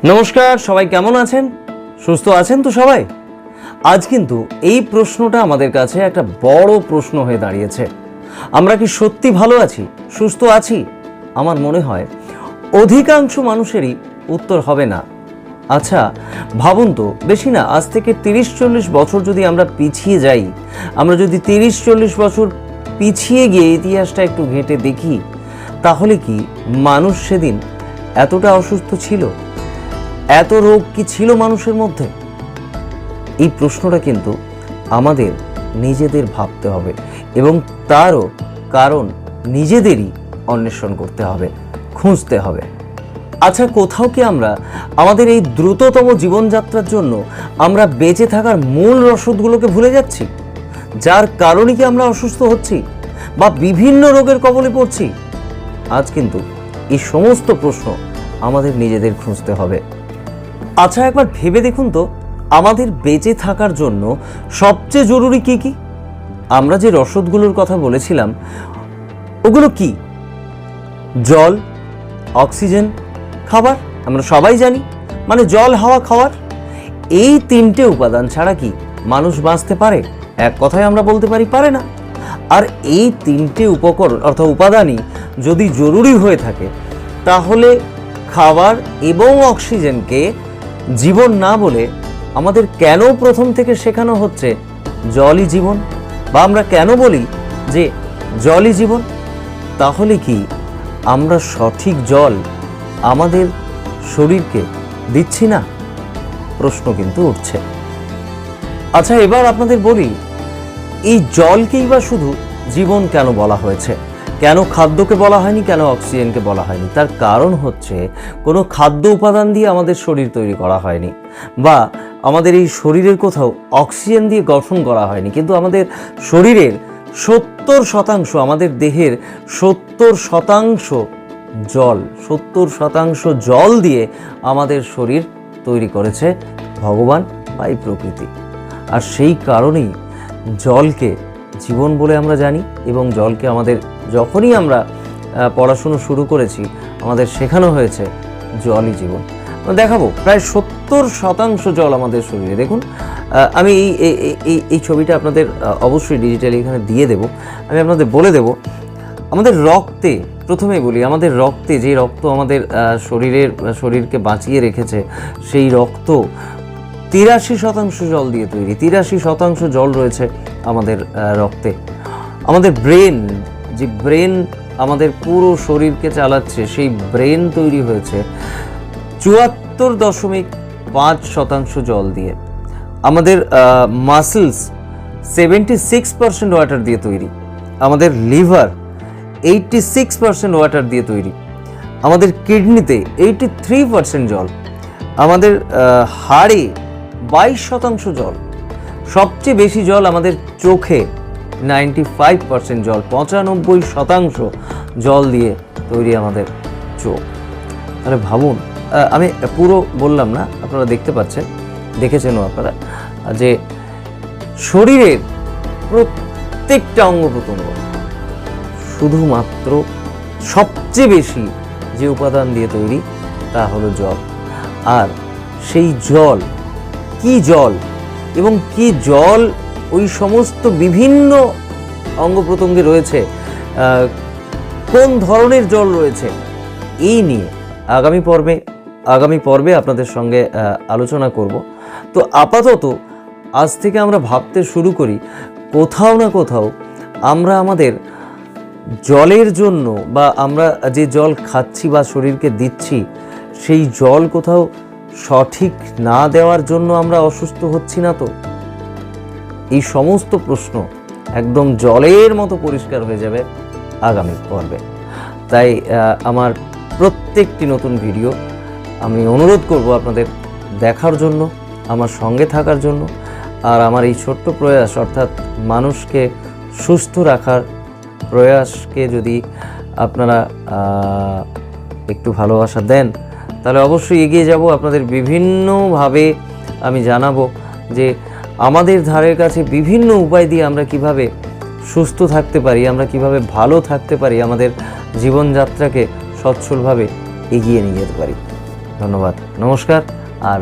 নমস্কার, সবাই কেমন আছেন? সুস্থ আছেন তো সবাই? আজ কিন্তু এই প্রশ্নটা আমাদের কাছে একটা বড় প্রশ্ন হয়ে দাঁড়িয়েছে। আমরা কি সত্যি ভালো আছি, সুস্থ আছি? আমার মনে হয় অধিকাংশ মানুষেরই উত্তর হবে না। আচ্ছা ভাবুন তো, বেশি না, আজ থেকে 30-40 বছর যদি আমরা পিছিয়ে যাই, আমরা যদি 30-40 বছর পিছিয়ে গিয়ে ইতিহাসটা একটু ঘেঁটে দেখি, তাহলে কি মানুষ সেদিন এতটা অসুস্থ ছিল? এত রোগ কি ছিল মানুষের মধ্যে? এই প্রশ্নটা কিন্তু আমাদের নিজেদের ভাবতে হবে এবং তারও কারণ নিজেদেরই অন্বেষণ করতে হবে, খুঁজতে হবে। আচ্ছা, কোথাও কি আমরা আমাদের এই দ্রুততম জীবনযাত্রার জন্য আমরা বেঁচে থাকার মূল রসদগুলোকে ভুলে যাচ্ছি, যার কারণে কি আমরা অসুস্থ হচ্ছি বা বিভিন্ন রোগের কবলে পড়ছি? আজ কিন্তু এই সমস্ত প্রশ্ন আমাদের নিজেদের খুঁজতে হবে। আচ্ছা একবার ভেবে দেখুন তো, আমাদের বেঁচে থাকার জন্য সবচেয়ে জরুরি কি কি? আমরা যে রসদগুলোর কথা বলেছিলাম ওগুলো কি? জল, অক্সিজেন, খাবার। আমরা সবাই জানি, মানে জল, হাওয়া, খাবার। এই তিনটে উপাদান ছাড়া কি মানুষ বাঁচতে পারে? এক কথায় আমরা বলতে পারি পারে না। আর এই তিনটে উপকরণ অর্থাৎ উপাদানই যদি জরুরি হয়ে থাকে, তাহলে খাবার এবং অক্সিজেনকে জীবন না বলে আমাদের কেন প্রথম থেকে শেখানো হচ্ছে জলই জীবন, বা আমরা কেন বলি যে জলই জীবন? তাহলে কি আমরা সঠিক জল আমাদের শরীরকে দিচ্ছি না? প্রশ্ন কিন্তু উঠছে। আচ্ছা এবার আপনাদের বলি, এই জলকেই বা শুধু জীবন কেন বলা হয়েছে? কেন খাদ্যকে বলা হয়নি, কেন অক্সিজেনকে বলা হয়নি? তার কারণ হচ্ছে কোনো খাদ্য উপাদান দিয়ে আমাদের শরীর তৈরি করা হয়নি, বা আমাদের এই শরীরের কোথাও অক্সিজেন দিয়ে গঠন করা হয়নি, কিন্তু আমাদের শরীরের 70%, আমাদের দেহের 70% জল, 70% জল দিয়ে আমাদের শরীর তৈরি করেছে ভগবান বা এই প্রকৃতি। আর সেই কারণেই জলকে জীবন বলে আমরা জানি, এবং জলকে আমাদের যখনই আমরা পড়াশুনো শুরু করেছি আমাদের শেখানো হয়েছে জলই জীবন। দেখাবো প্রায় 70% জল আমাদের শরীরে। দেখুন, আমি এই ছবিটা আপনাদের অবশ্যই ডিজিটালি এখানে দিয়ে দেব। আমি আপনাদের বলে দেব, আমাদের রক্তে, প্রথমেই বলি, আমাদের রক্তে যে রক্ত আমাদের শরীরকে বাঁচিয়ে রেখেছে, সেই রক্ত 83% জল দিয়ে তৈরি। 83% জল রয়েছে আমাদের রক্তে। আমাদের ব্রেন, যে ব্রেন আমাদের পুরো শরীরকে চালাচ্ছে, সেই ব্রেন তৈরি হয়েছে 74.5% জল দিয়ে। আমাদের মাসেলস 76% ওয়াটার দিয়ে তৈরি। আমাদের লিভার 86% ওয়াটার দিয়ে তৈরি। আমাদের কিডনিতে 83% জল। আমাদের হাড়ে 22% জল। সবচেয়ে বেশি জল আমাদের চোখে, 95% জল। 95% জল দিয়ে তৈরি আমাদের চোখ। তাহলে ভাবুন, আমি পুরো বললাম না, আপনারা দেখতে পাচ্ছেন, দেখেছেনও আপনারা, যে শরীরের প্রত্যেকটা অঙ্গ প্রত্যঙ্গ শুধুমাত্র সবচেয়ে বেশি যে উপাদান দিয়ে তৈরি তা হলো জল। আর সেই জল, কি জল এবং কি জল ওই সমস্ত বিভিন্ন অঙ্গ প্রত্যঙ্গে রয়েছে, কোন ধরনের জল রয়েছে, এই নিয়ে আগামী পর্বে আপনাদের সঙ্গে আলোচনা করব। তো আপাতত আজ থেকে আমরা ভাবতে শুরু করি, কোথাও না কোথাও আমরা আমাদের জলের জন্য, বা আমরা যে জল খাচ্ছি বা শরীরকে দিচ্ছি, সেই জল কোথাও সঠিক না দেওয়ার জন্য আমরা অসুস্থ হচ্ছি না তো? এই সমস্ত প্রশ্ন একদম জলের মতো পরিষ্কার হয়ে যাবে আগামী পর্বে। তাই আমার প্রত্যেকটি নতুন ভিডিও আমি অনুরোধ করব আপনাদের দেখার জন্য, আমার সঙ্গে থাকার জন্য। আর আমার এই ছোট্ট প্রয়াস, অর্থাৎ মানুষকে সুস্থ রাখার প্রয়াসকে যদি আপনারা একটু ভালোবাসা দেন, তাহলে অবশ্যই এগিয়ে যাব। আপনাদের বিভিন্নভাবে আমি জানাবো যে আমাদের ধারের কাছে বিভিন্ন উপায় দিয়ে আমরা কিভাবে সুস্থ থাকতে পারি, আমরা কিভাবে ভালো থাকতে পারি, আমাদের জীবনযাত্রাকে সচ্ছলভাবে এগিয়ে নিয়ে যেতে পারি। ধন্যবাদ, নমস্কার। আর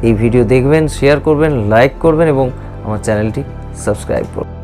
এই ভিডিও দেখবেন, শেয়ার করবেন, লাইক করবেন এবং আমার চ্যানেলটি সাবস্ক্রাইব করবেন।